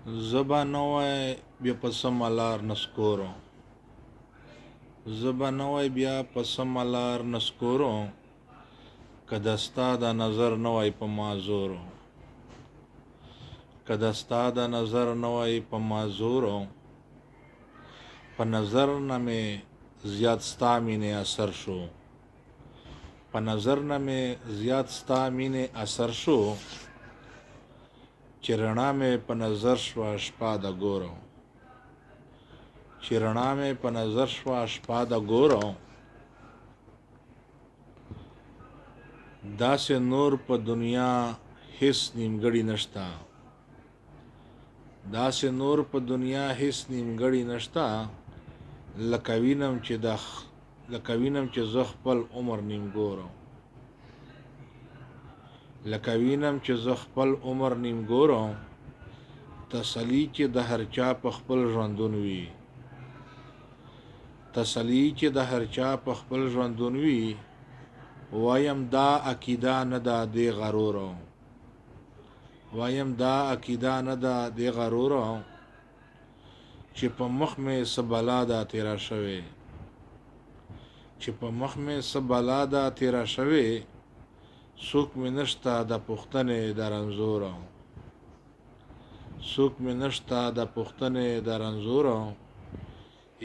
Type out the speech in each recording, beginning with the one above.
زبا نوای بیا پسم لار نسکورو زبا نوای بیا پسم لار نسکورو کدستا د نظر نوای په مازورو کدستا د نظر نوای په مازورو په نظر نه مې زیات ستا مینې اثر شو په نظر نه مې زیات ستا مینې اثر شو چې رڼا مې په نظر شوه شپه د ګورو چې رڼا مې په نظر شوه شپه د ګورو داسې نور په دنیا هیڅ نیمګړی نشته داسې نور په دنیا هیڅ نیمګړی نشته لکه وینم چې زه خپل عمر نیم ګورم لکه وینم چې زه خپل عمر نیم ګورم تسلی چې د هر چا په خپل ژوندون وي تسلی چې د هر چا په خپل ژوندون وي وایم دا عقیده نه ده دې غرورو وایم دا عقیده نه ده دې غرورو چې په مخ مې څه بلا ده تیره شوې چې په مخ مې څه بلا ده تیره شوې څوک مې نشته د پوښتنې د رنځورو څوک مې نشته د پوښتنې د رنځورو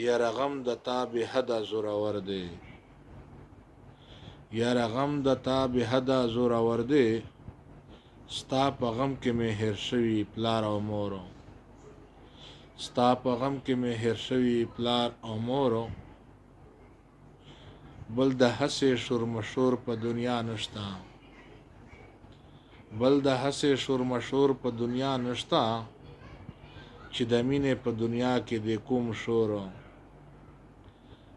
یاره غم د تا بې حده زورور دی یاره غم د تا بې حده زورور دی ستا په غم کې مې هېر شوي پلار او مورو ستا په غم کې مې هېر شوي پلار او مورو بل د هسې شورمشور په دنیا نشته بل د هسې شورمشور په دنیا نشته چې د مینې په دنیا کې د کوم شورو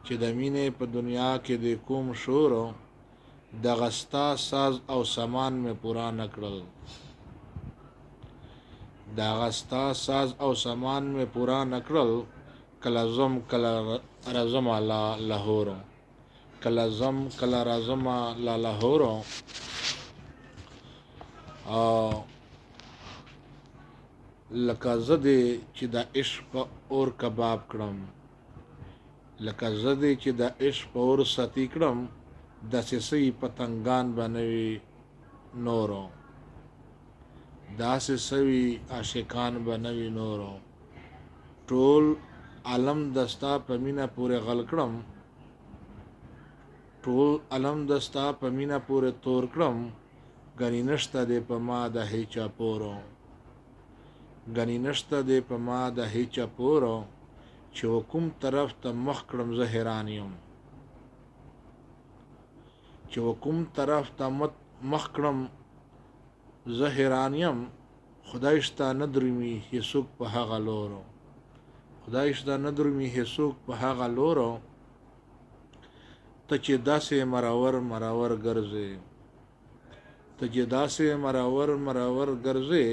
چې د مینې په دنیا کې د کوم شورو دغه ستا ساز او سامان مې پورا نه کړل دغه ستا ساز او سامان مې پورا نه کړل کله ځم کله راځم له لاهورو کله ځم کله راځم له لاهورو لکه زه دې چې د عشق په اور کباب کړم لکه زه دې چې د عشق په اور ستی کړم داسې سوي پتنګان به نه وي نورو داسې سوي عاشقان به نه وي نورو ټول عالم دستا په مینه پورې غل کړم ټول عالم دستا په مینه پورې تور کړم ګنې نشته دې په ما د هیچا پورو ګنې نشته دې په ما د هیچا پورو چې کوم طرف ته مخ کړم زه حیران یم چې کوم طرف ته مخ کړم زه حیران یم خدای شته نه درومي هیڅوک په هغه لورو خدای شته نه درومي هیڅوک په هغه لورو ته چې داسې مرور ګرځې ته چې داسې مرور ګرځې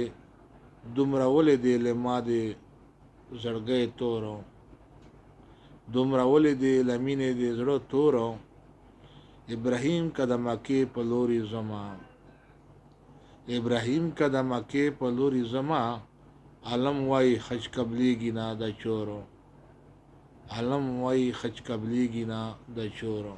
دومره ولې دې له ما دې زړګی تورو دومره ولې دې له مینې دې زړه تورو ابراهیم که د مکې په لوري زما ابراهیم که د مکې په لوري زما علم وای خج قبلیږي نه د چورو علم وای خج قبلیږي نه د چورو